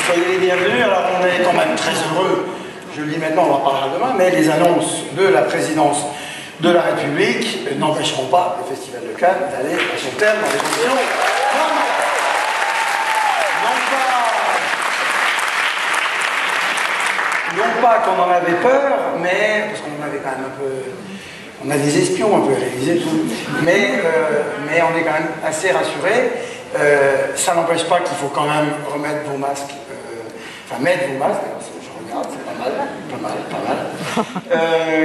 Soyez les bienvenus. Alors on est quand même très heureux, je le dis maintenant, on en parlera demain, mais les annonces de la présidence de la République n'empêcheront pas le Festival de Cannes d'aller à son terme dans les conditions normales. Non pas qu'on en avait peur, mais parce qu'on avait quand même un peu... On a des espions un peu réalisés, tout, mais on est quand même assez rassurés. Ça n'empêche pas qu'il faut quand même remettre vos masques, enfin mettre vos masques, je regarde, c'est pas mal,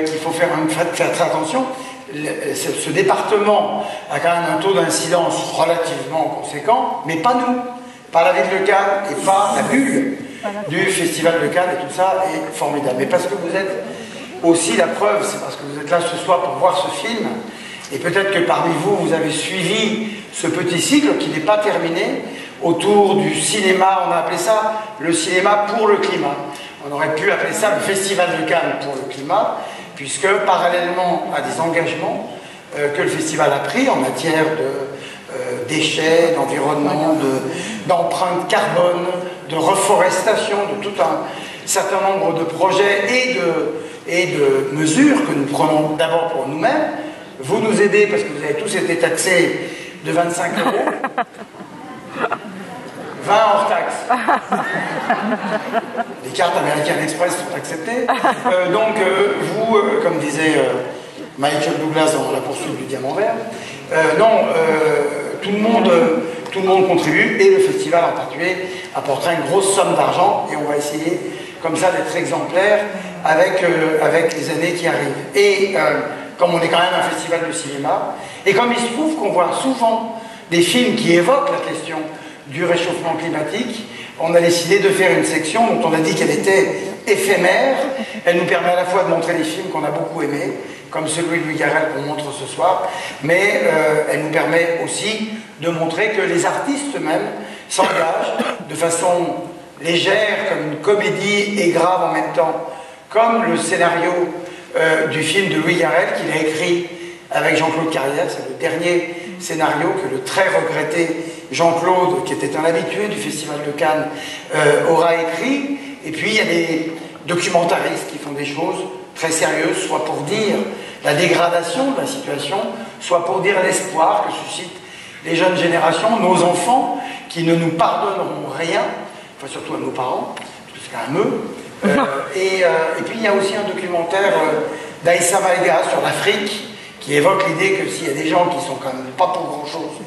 qu'il faut faire très attention. Ce département a quand même un taux d'incidence relativement conséquent, mais pas nous, pas la ville de Cannes et pas la bulle du Festival de Cannes et tout ça est formidable. Mais parce que vous êtes aussi la preuve, c'est parce que vous êtes là ce soir pour voir ce film, et peut-être que parmi vous, vous avez suivi ce petit cycle qui n'est pas terminé, autour du cinéma, on a appelé ça le cinéma pour le climat. On aurait pu appeler ça le Festival de Cannes pour le climat, puisque parallèlement à des engagements que le festival a pris en matière de déchets, d'environnement, d'empreinte carbone, de reforestation, de tout un certain nombre de projets et de mesures que nous prenons d'abord pour nous-mêmes. Vous nous aidez parce que vous avez tous été taxés de 25 €. 20 hors taxe. Les cartes American Express sont acceptées. Donc, vous, comme disait Michael Douglas dans La poursuite du diamant vert, tout le monde contribue, et le festival en particulier apportera une grosse somme d'argent, et on va essayer comme ça d'être exemplaire avec les années qui arrivent. Et comme on est quand même un festival de cinéma, et comme il se trouve qu'on voit souvent des films qui évoquent la question du réchauffement climatique, on a décidé de faire une section dont on a dit qu'elle était éphémère. Elle nous permet à la fois de montrer des films qu'on a beaucoup aimés, comme celui de Louis Garrel qu'on montre ce soir, mais elle nous permet aussi de montrer que les artistes eux-mêmes s'engagent de façon légère, comme une comédie et grave en même temps, comme le scénario du film de Louis Garrel qu'il a écrit avec Jean-Claude Carrière. C'est le dernier scénario que le très regretté Jean-Claude, qui était un habitué du Festival de Cannes, aura écrit. Et puis il y a des documentaristes qui font des choses très sérieuses, soit pour dire la dégradation de la situation, soit pour dire l'espoir que suscitent les jeunes générations, nos enfants, qui ne nous pardonneront rien, enfin surtout à nos parents, parce que c'est quand même eux. Et puis il y a aussi un documentaire d'Aïssa Maïga sur l'Afrique, qui évoque l'idée que s'il y a des gens qui sont quand même pas pour grand-chose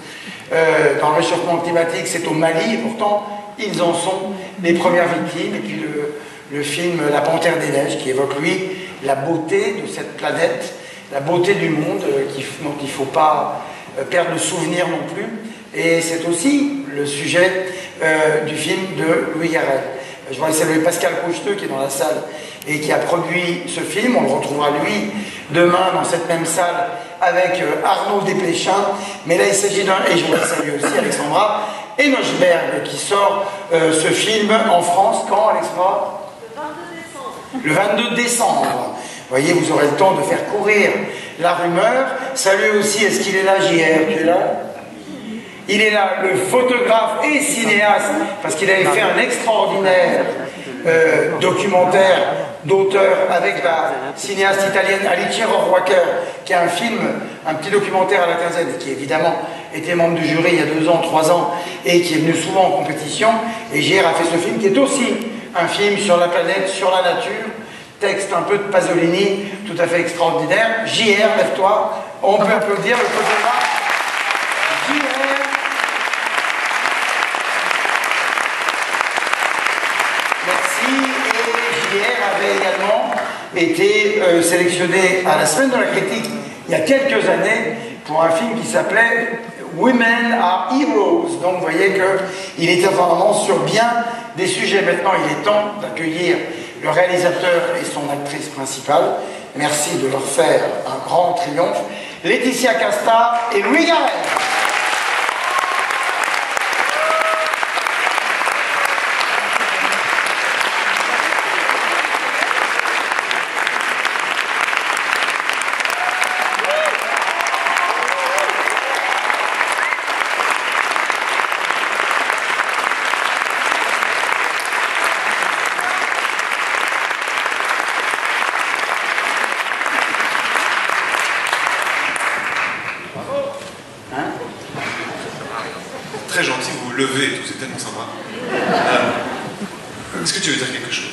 dans le réchauffement climatique, c'est au Mali, et pourtant ils en sont les premières victimes. Et puis le film La Panthère des Neiges, qui évoque lui la beauté de cette planète, la beauté du monde, dont il ne faut pas perdre le souvenir non plus. Et c'est aussi le sujet du film de Louis Garrel. Je voudrais saluer Pascal Coucheteux qui est dans la salle et qui a produit ce film. On le retrouvera lui demain dans cette même salle avec Arnaud Desplechin. Mais là il s'agit d'un, et je voudrais saluer aussi Alexandra Enochberg qui sort ce film en France quand, Alexandra? Le 22 décembre. Vous voyez, vous aurez le temps de faire courir la rumeur. Salut aussi, est-ce qu'il est là, JR? Tu es là? Il est là, le photographe et cinéaste, parce qu'il avait fait un extraordinaire documentaire d'auteur avec la cinéaste italienne Alice Rohrwacher, qui a un film, un petit documentaire à la quinzaine, et qui évidemment était membre du jury il y a 2 ans, 3 ans, et qui est venu souvent en compétition. Et JR a fait ce film qui est aussi un film sur la planète, sur la nature, texte un peu de Pasolini, tout à fait extraordinaire. JR, lève-toi, on peut applaudir le photographe. JR. Avait également été sélectionné à la Semaine de la Critique il y a quelques années pour un film qui s'appelait Women Are Heroes. Donc vous voyez qu'il était vraiment sur bien des sujets. Maintenant il est temps d'accueillir le réalisateur et son actrice principale. Merci de leur faire un grand triomphe. Laetitia Casta et Louis Garrel. très gentil, vous vous levez et tout, c'est tellement sympa. Est-ce que tu veux dire quelque chose?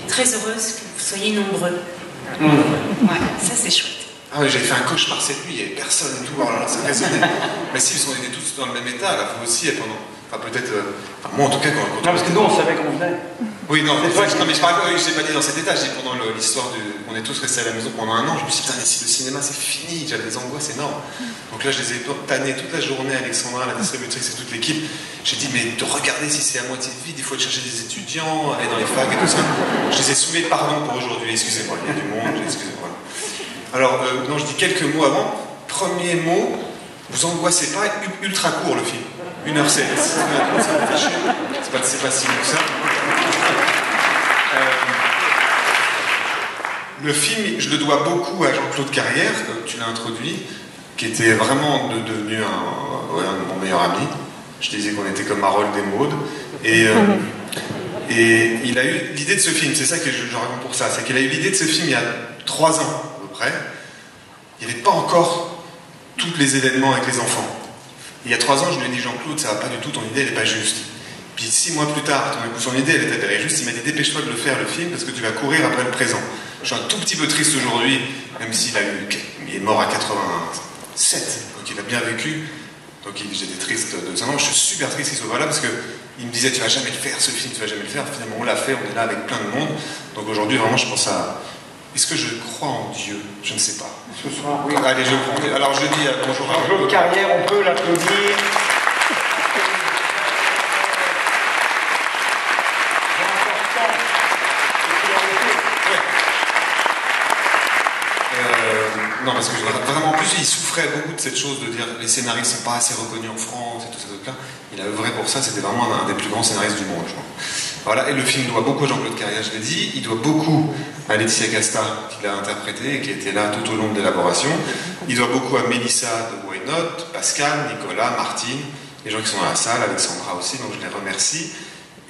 Très heureuse que vous soyez nombreux. Ouais, ça c'est chouette. Ah oui, j'avais fait un cauchemar cette nuit, il n'y avait personne et tout, alors là, ça résonnait. Mais si, ils étaient tous dans le même état, là, vous aussi, et pendant... Enfin, peut-être... Enfin, moi, en tout cas, quand... Non, parce que nous, on savait qu'on venait. Oui, non, mais je n'ai pas dit dans cet état, j'ai dit pendant l'histoire du... On est tous restés à la maison pendant un an, je me suis dit, putain, mais si le cinéma, c'est fini, j'avais des angoisses énormes. Donc là, je les ai tannés toute la journée, Alexandra, la distributrice et toute l'équipe. J'ai dit, mais de regarder si c'est à moitié vide, il faut aller chercher des étudiants, aller dans les facs et tout ça. Je les ai saoulés, pardon pour aujourd'hui, excusez-moi, il y a du monde, excusez-moi. Alors, non, je dis quelques mots avant. Premier mot, vous angoissez pas, ultra court le film. 1h07. C'est pas si long que ça. Le film, je le dois beaucoup à Jean-Claude Carrière, comme tu l'as introduit, qui était vraiment devenu mon meilleur ami. Je disais qu'on était comme Marolles des Maudes. Et il a eu l'idée de ce film, c'est ça que je raconte pour ça, c'est qu'il a eu l'idée de ce film il y a 3 ans à peu près. Il n'y avait pas encore tous les événements avec les enfants. Il y a 3 ans, je lui ai dit, Jean-Claude, ça va pas du tout, ton idée, elle n'est pas juste. Puis 6 mois plus tard, son idée, elle était juste, il m'a dit, dépêche-toi de le faire, le film, parce que tu vas courir après le présent. Je suis un tout petit peu triste aujourd'hui, même s'il est mort à 87, donc il a bien vécu. Donc j'étais triste de ça. Je suis super triste qu'il soit là, parce qu'il me disait, tu vas jamais le faire, ce film, tu vas jamais le faire. Finalement, on l'a fait, on est là avec plein de monde. Donc aujourd'hui, vraiment, je pense à... Est-ce que je crois en Dieu? Je ne sais pas. Ce soir, oui. Allez, je prends. Alors je dis bonjour à Jean-Claude Carrière, on peut l'applaudir. Non, parce que vraiment, en plus, il souffrait beaucoup de cette chose de dire les scénaristes ne sont pas assez reconnus en France et tout ces trucs-là. Il a œuvré pour ça, c'était vraiment un des plus grands scénaristes du monde, je crois. Voilà, et le film doit beaucoup à Jean-Claude Carrière, je l'ai dit, il doit beaucoup à Laetitia Casta, qui l'a interprété et qui était là tout au long de l'élaboration. Il doit beaucoup à Mélissa de Why Not, Pascal, Nicolas, Martine, les gens qui sont dans la salle, Alexandra aussi, donc je les remercie.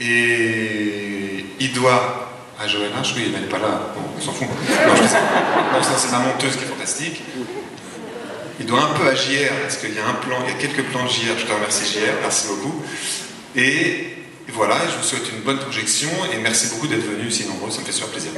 Et il doit à Joël H, oui, elle n'est pas là, bon, on s'en fout. Non, ça c'est ma monteuse qui est fantastique. Il doit un peu à JR, parce qu'il y a il y a quelques plans de JR, je te remercie JR, merci beaucoup. Et voilà, je vous souhaite une bonne projection et merci beaucoup d'être venus si nombreux, ça me fait super plaisir.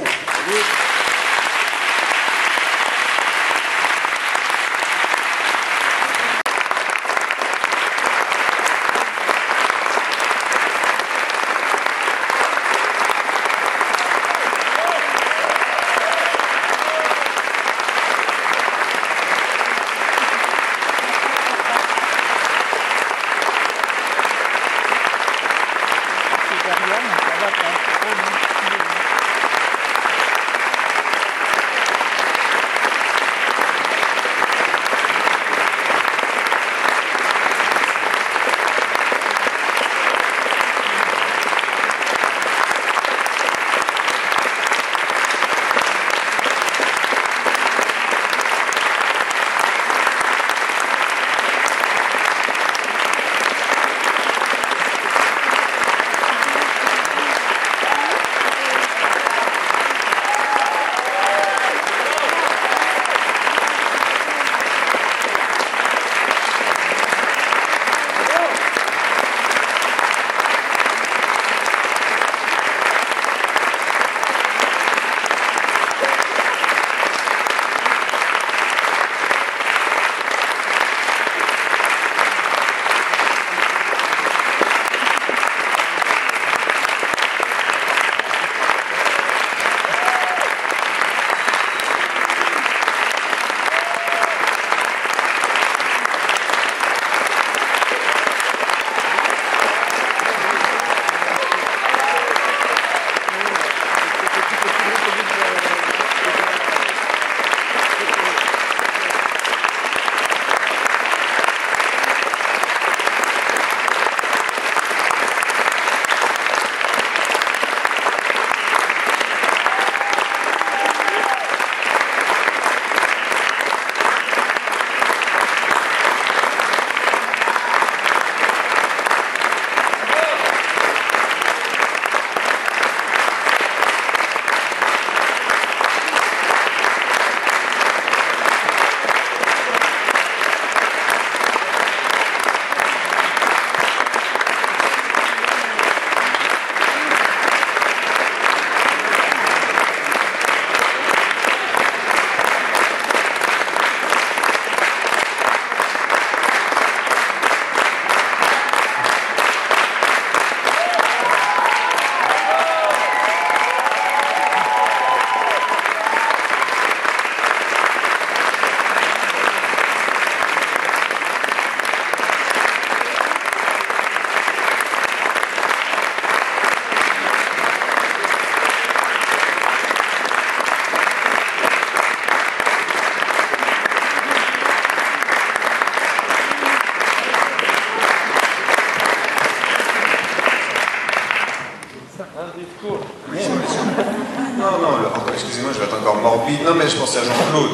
mais je pensais à Jean-Claude.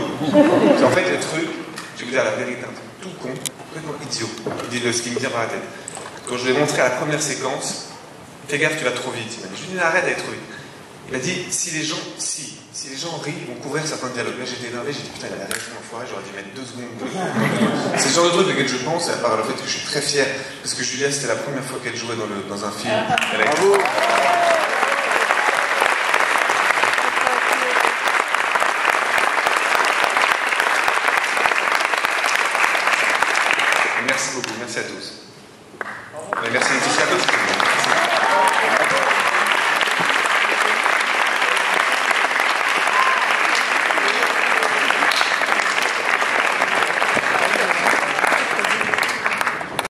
En fait, le truc, je vais vous dire la vérité, un truc tout con, complètement idiot, ce qui me vient par la tête. Quand je lui ai montré à la première séquence, fais gaffe, tu vas trop vite. Il m'a dit, je lui ai dit, arrête d'aller trop vite. Il m'a dit, si les gens rient, ils vont couvrir certains dialogues. Là, j'étais énervé, j'ai dit, putain, il a la réaction enfoirée, j'aurais dû mettre 2 secondes. C'est le genre de truc auquel je pense, à part le fait que je suis très fier, parce que Julia, c'était la première fois qu'elle jouait dans un film. Bravo! Merci beaucoup, merci à tous. Et merci à tous.